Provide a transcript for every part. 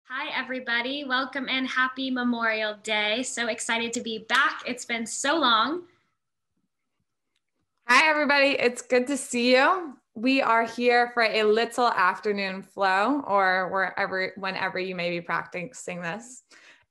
Hi, everybody. Welcome and happy Memorial Day. So excited to be back. It's been so long. Hi, everybody. It's good to see you. We are here for a little afternoon flow or whenever you may be practicing this.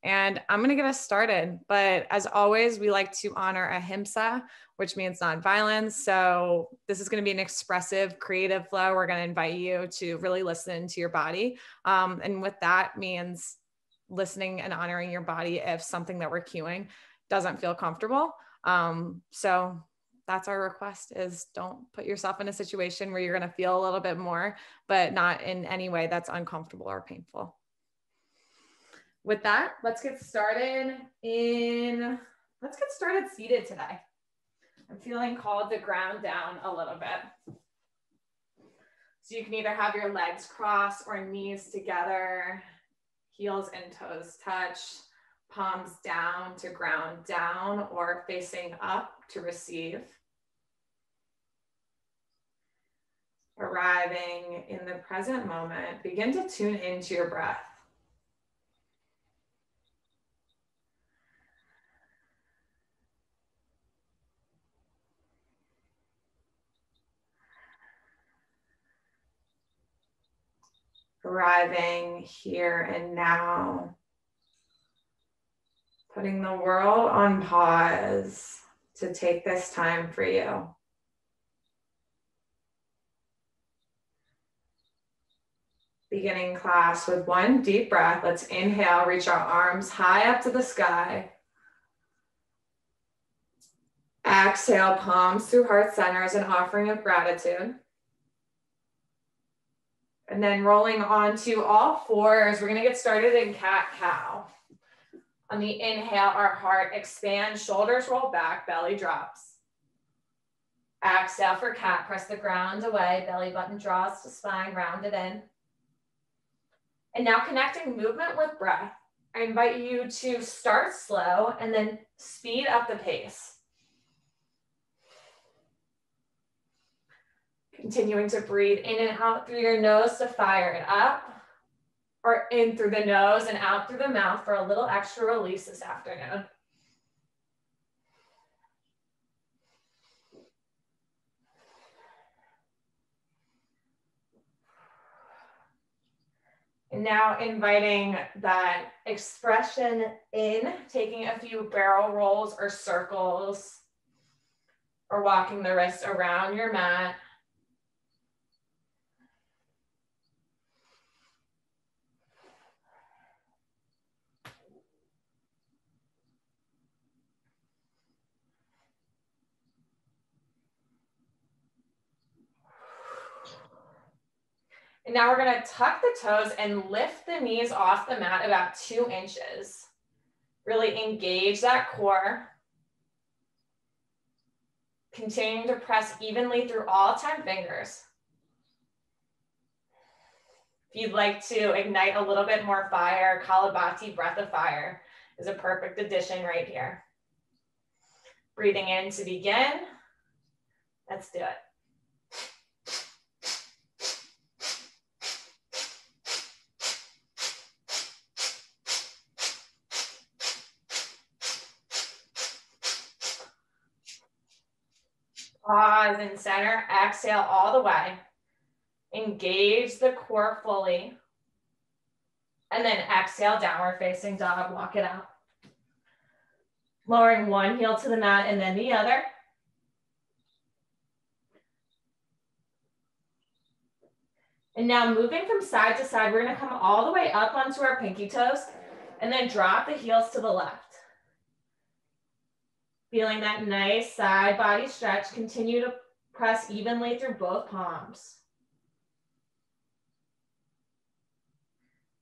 And I'm going to get us started. But as always, we like to honor ahimsa, which means nonviolence. So this is going to be an expressive, creative flow. We're going to invite you to really listen to your body. And what that means listening and honoring your body if something that we're cueing doesn't feel comfortable. So that's our request is don't put yourself in a situation where you're going to feel a little bit more, but not in any way that's uncomfortable or painful. With that, let's get started seated today. I'm feeling called to ground down a little bit. So you can either have your legs crossed or knees together, heels and toes touch, palms down to ground down or facing up to receive. Arriving in the present moment, begin to tune into your breath. Arriving here and now. Putting the world on pause to take this time for you. Beginning class with one deep breath. Let's inhale, reach our arms high up to the sky. Exhale, palms through heart center as an offering of gratitude. And then rolling onto all fours, we're gonna get started in cat-cow. On the inhale, our heart expands, shoulders roll back, belly drops. Exhale for cat, press the ground away, belly button draws to spine, rounded in. And now connecting movement with breath. I invite you to start slow and then speed up the pace. Continuing to breathe in and out through your nose to fire it up, or in through the nose and out through the mouth for a little extra release this afternoon. And now inviting that expression in, taking a few barrel rolls or circles, or walking the wrists around your mat. And now we're gonna tuck the toes and lift the knees off the mat about 2 inches. Really engage that core. Continuing to press evenly through all 10 fingers. If you'd like to ignite a little bit more fire, Kalabati, breath of fire, is a perfect addition right here. Breathing in to begin. Let's do it. Pause and center, exhale all the way. Engage the core fully. And then exhale, downward facing dog, walk it out. Lowering one heel to the mat and then the other. And now moving from side to side, we're gonna come all the way up onto our pinky toes and then drop the heels to the left. Feeling that nice side body stretch, continue to press evenly through both palms.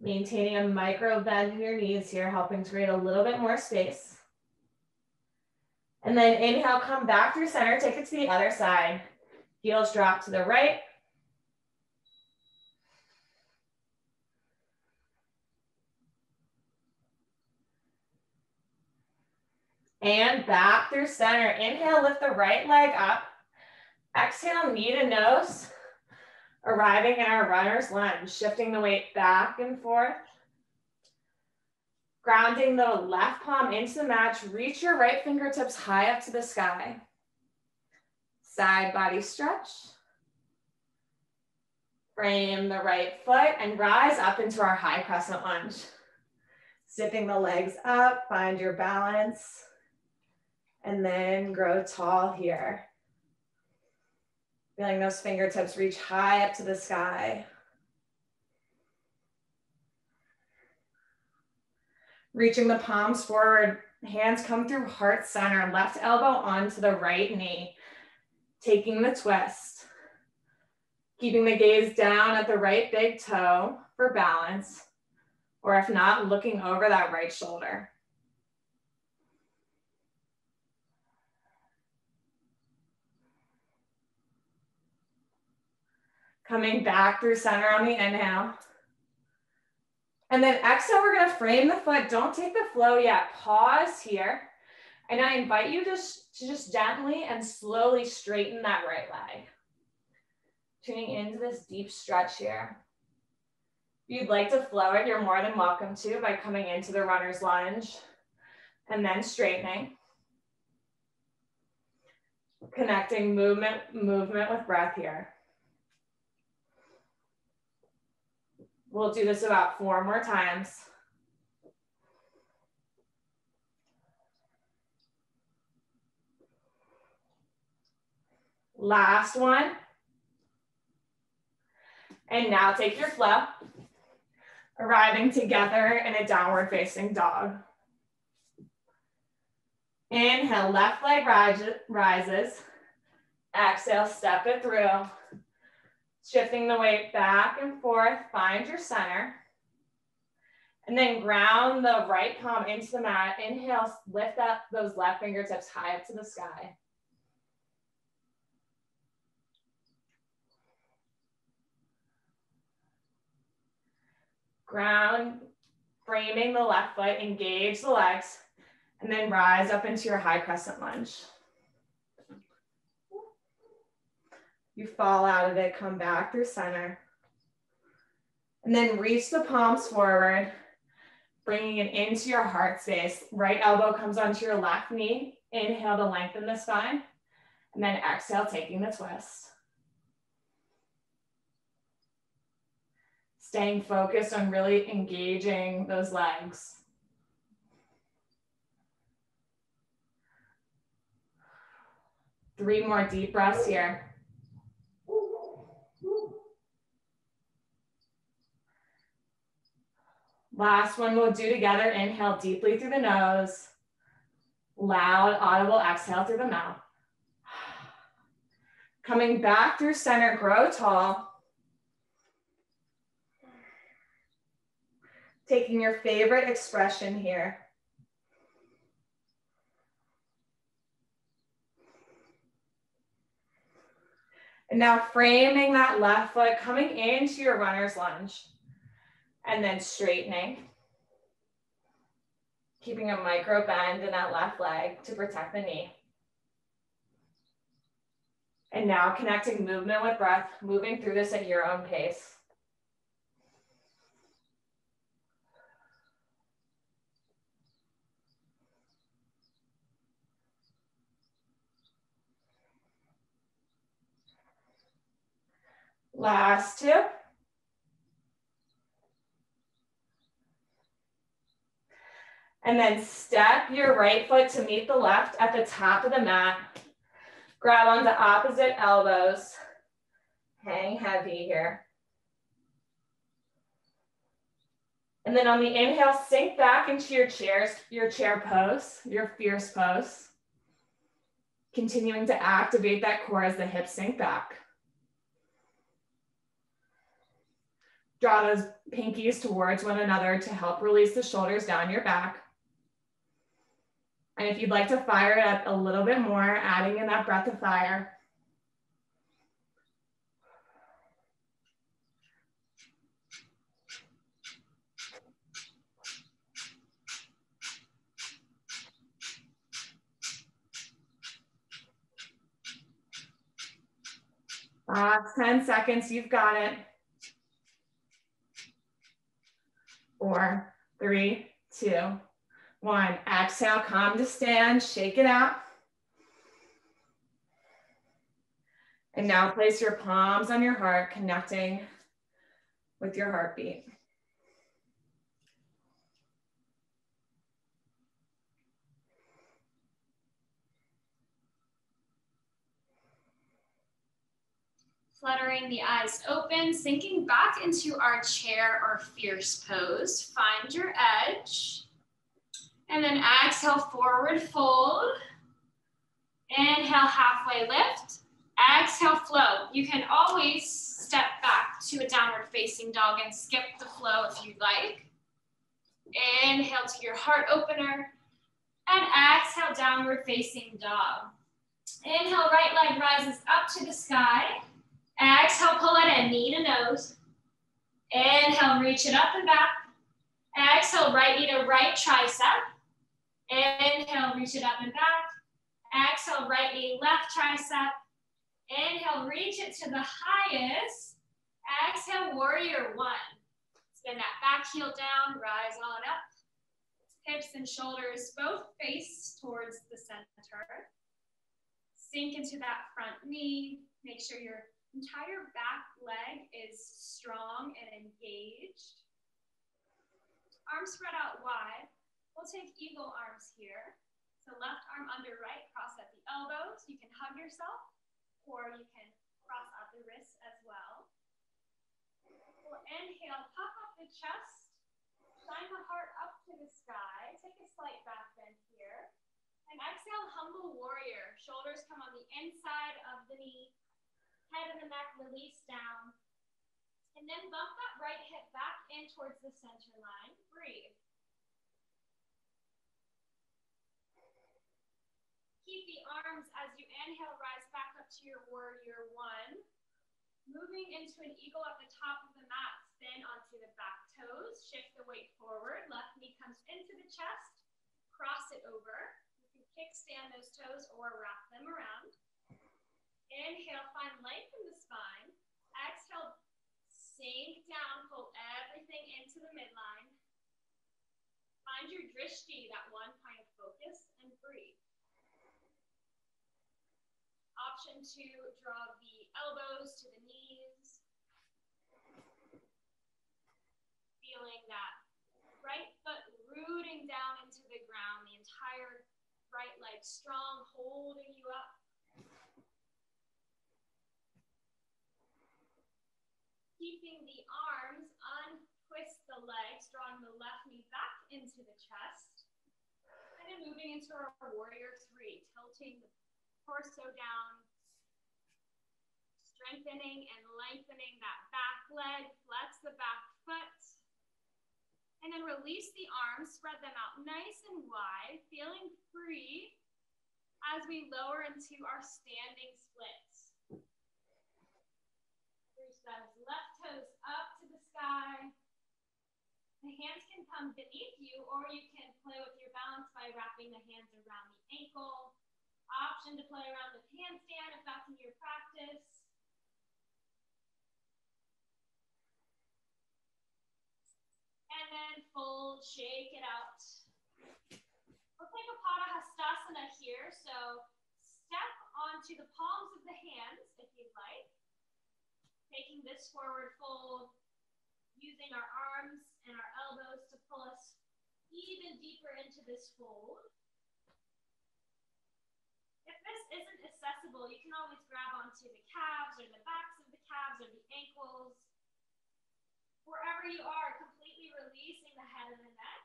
Maintaining a micro bend in your knees here, helping to create a little bit more space. And then inhale, come back through center, take it to the other side. Heels drop to the right. And back through center. Inhale, lift the right leg up. Exhale, knee to nose. Arriving in our runner's lunge, shifting the weight back and forth. Grounding the left palm into the mat, reach your right fingertips high up to the sky. Side body stretch. Frame the right foot and rise up into our high crescent lunge. Zipping the legs up, find your balance, and then grow tall here. Feeling those fingertips reach high up to the sky. Reaching the palms forward, hands come through heart center, left elbow onto the right knee. Taking the twist. Keeping the gaze down at the right big toe for balance, or if not, looking over that right shoulder. Coming back through center on the inhale. And then exhale, we're gonna frame the foot. Don't take the flow yet. Pause here. And I invite you to just gently and slowly straighten that right leg. Tuning into this deep stretch here. If you'd like to flow it, you're more than welcome to by coming into the runner's lunge and then straightening. Connecting movement with breath here. We'll do this about 4 more times. Last one. And now take your flow, arriving together in a downward facing dog. Inhale, left leg rises. Exhale, step it through. Shifting the weight back and forth, find your center. And then ground the right palm into the mat. Inhale, lift up those left fingertips high up to the sky. Ground, framing the left foot, engage the legs, and then rise up into your high crescent lunge. You fall out of it, come back through center. And then reach the palms forward, bringing it into your heart space. Right elbow comes onto your left knee. Inhale to lengthen the spine. And then exhale, taking the twist. Staying focused on really engaging those legs. Three more deep breaths here. Last one we'll do together. Inhale deeply through the nose. Loud, audible exhale through the mouth. Coming back through center, grow tall. Taking your favorite expression here. And now framing that left foot, coming into your runner's lunge. And then straightening. Keeping a micro bend in that left leg to protect the knee. And now connecting movement with breath, moving through this at your own pace. Last two. And then step your right foot to meet the left at the top of the mat. Grab onto opposite elbows. Hang heavy here. And then on the inhale, sink back into your chair pose, your fierce pose. Continuing to activate that core as the hips sink back. Draw those pinkies towards one another to help release the shoulders down your back. And if you'd like to fire it up a little bit more, adding in that breath of fire. Last 10 seconds, you've got it. 4, 3, 2, 1. Exhale, come to stand, shake it out. And now place your palms on your heart, connecting with your heartbeat. Fluttering the eyes open, sinking back into our chair or fierce pose. Find your edge. And then exhale, forward fold. Inhale, halfway lift. Exhale, flow. You can always step back to a downward facing dog and skip the flow if you'd like. Inhale to your heart opener. And exhale, downward facing dog. Inhale, right leg rises up to the sky. Exhale, pull it in, knee to nose. Inhale, reach it up and back. Exhale, right knee to right tricep. Inhale, reach it up and back. Exhale, right knee, left tricep. Inhale, reach it to the highest. Exhale, warrior one. Spin that back heel down, rise on up. Hips and shoulders both face towards the center. Sink into that front knee. Make sure your entire back leg is strong and engaged. Arms spread out wide. We'll take eagle arms here. So left arm under right, cross at the elbows. You can hug yourself, or you can cross out the wrists as well. We'll inhale, puff up the chest, shine the heart up to the sky. Take a slight back bend here. And exhale, humble warrior. Shoulders come on the inside of the knee. Head and the neck release down. And then bump that right hip back in towards the center line. Breathe. Keep the arms as you inhale, rise back up to your warrior one. Moving into an eagle at the top of the mat, spin onto the back toes, shift the weight forward, left knee comes into the chest, cross it over. You can kickstand those toes or wrap them around. Inhale, find length in the spine. Exhale, sink down, pull everything into the midline. Find your drishti, that one point of focus, and breathe. Option 2, draw the elbows to the knees. Feeling that right foot rooting down into the ground, the entire right leg strong, holding you up. Keeping the arms, untwist the legs, drawing the left knee back into the chest. And then moving into our warrior 3, tilting the torso down, strengthening and lengthening that back leg, flex the back foot, and then release the arms, spread them out nice and wide, feeling free as we lower into our standing splits. Reach those left toes up to the sky. The hands can come beneath you, or you can play with your balance by wrapping the hands around the ankle. Option to play around with handstand if that's in your practice. And then fold, shake it out. We'll take a Padahastasana here. So step onto the palms of the hands if you'd like. Taking this forward fold, using our arms and our elbows to pull us even deeper into this fold. If this isn't accessible, you can always grab onto the calves or the backs of the calves or the ankles. Wherever you are, completely releasing the head and the neck,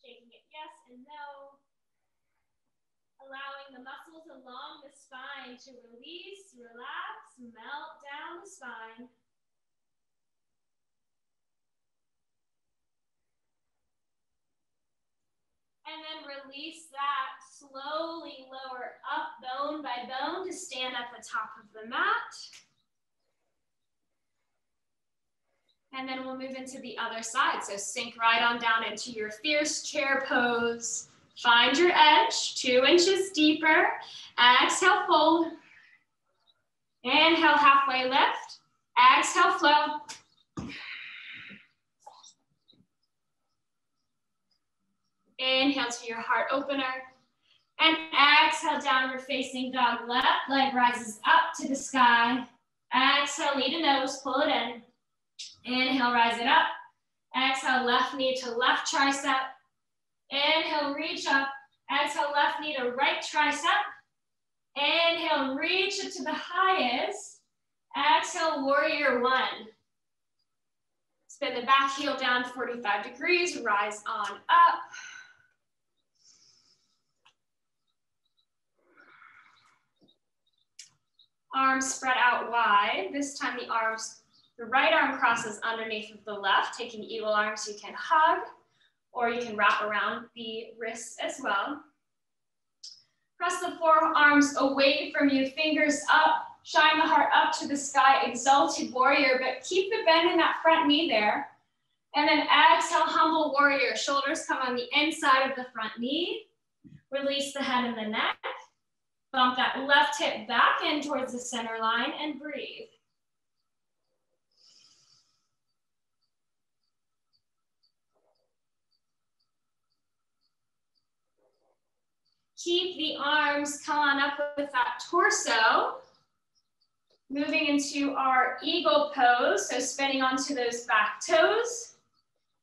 shaking it yes and no, allowing the muscles along the spine to release, relax, melt down the spine. And then release that, slowly lower up bone by bone to stand at the top of the mat. And then we'll move into the other side. So sink right on down into your fierce chair pose. Find your edge, 2 inches deeper. Exhale, fold. Inhale, halfway lift. Exhale, flow. Inhale to your heart opener. And exhale, downward facing dog. Left leg rises up to the sky. Exhale, knee to nose, pull it in. Inhale, rise it up. Exhale, left knee to left tricep. Inhale, reach up. Exhale, left knee to right tricep. Inhale, reach it to the highest. Exhale, warrior one. Spin the back heel down 45 degrees, rise on up. Arms spread out wide. This time the right arm crosses underneath of the left, taking eagle arms. You can hug, or you can wrap around the wrists as well. Press the forearms away from you, fingers up, shine the heart up to the sky, exalted warrior, but keep the bend in that front knee there. And then exhale, humble warrior. Shoulders come on the inside of the front knee. Release the head and the neck. Bump that left hip back in towards the center line and breathe. Keep the arms, come on up with that torso. Moving into our eagle pose, so spinning onto those back toes.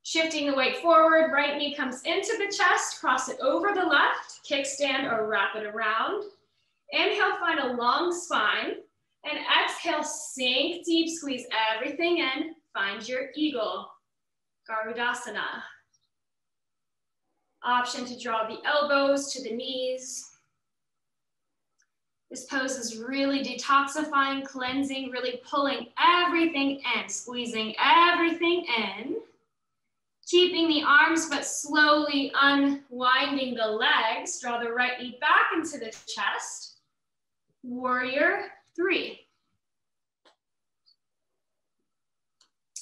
Shifting the weight forward, right knee comes into the chest, cross it over the left, kickstand or wrap it around. Inhale, find a long spine. And exhale, sink deep, squeeze everything in. Find your eagle, Garudasana. Option to draw the elbows to the knees. This pose is really detoxifying, cleansing, really pulling everything in, squeezing everything in. Keeping the arms, but slowly unwinding the legs. Draw the right knee back into the chest. Warrior three.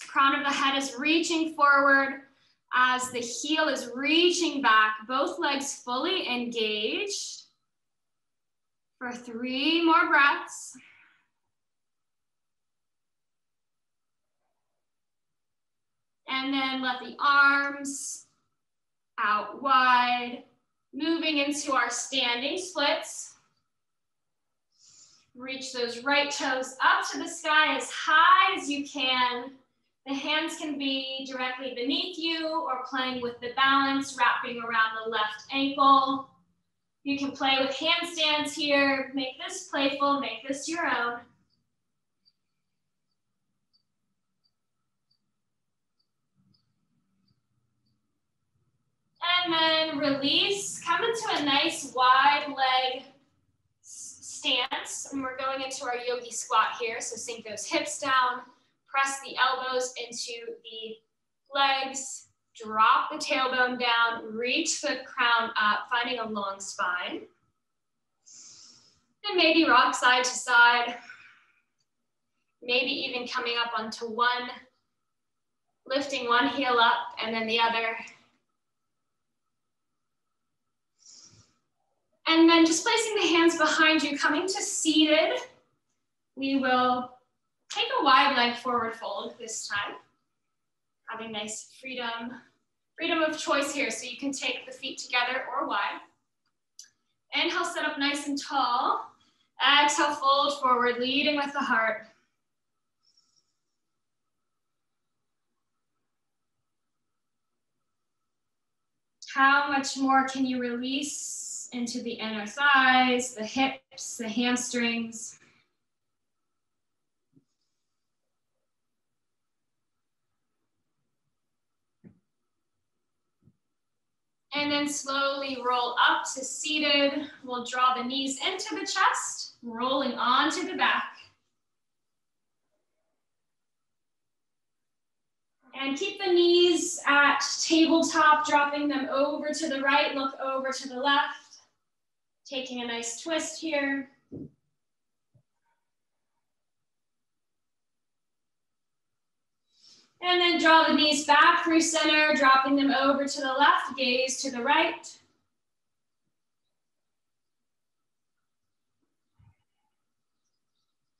Crown of the head is reaching forward as the heel is reaching back. Both legs fully engaged. For 3 more breaths. And then let the arms out wide, moving into our standing splits. Reach those right toes up to the sky as high as you can. The hands can be directly beneath you or playing with the balance, wrapping around the left ankle. You can play with handstands here. Make this playful, make this your own. And then release, come into a nice wide leg stance. And we're going into our Yogi Squat here. So sink those hips down, press the elbows into the legs, drop the tailbone down, reach the crown up, finding a long spine. And maybe rock side to side. Maybe even coming up onto one, lifting one heel up and then the other. And then just placing the hands behind you, coming to seated. We will take a wide leg forward fold this time. Having nice freedom of choice here. So you can take the feet together or wide. Inhale, sit up nice and tall. Exhale, fold forward, leading with the heart. How much more can you release into the inner thighs, the hips, the hamstrings? And then slowly roll up to seated. We'll draw the knees into the chest, rolling onto the back. And keep the knees at tabletop, dropping them over to the right, look over to the left. Taking a nice twist here. And then draw the knees back through center, dropping them over to the left, gaze to the right.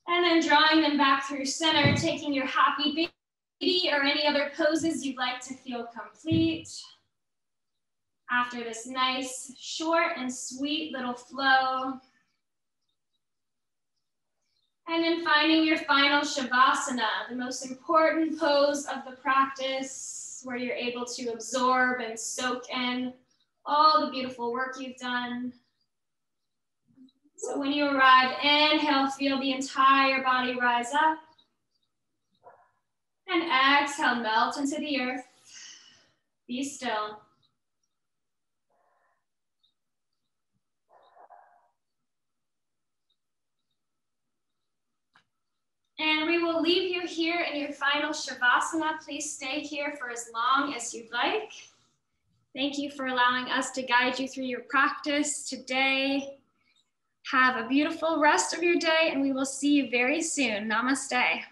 And then drawing them back through center, taking your happy baby or any other poses you'd like to feel complete. After this nice, short and sweet little flow. And then finding your final Shavasana, the most important pose of the practice, where you're able to absorb and soak in all the beautiful work you've done. So when you arrive, inhale, feel the entire body rise up. And exhale, melt into the earth. Be still. And we will leave you here in your final Shavasana. Please stay here for as long as you'd like. Thank you for allowing us to guide you through your practice today. Have a beautiful rest of your day, and we will see you very soon. Namaste.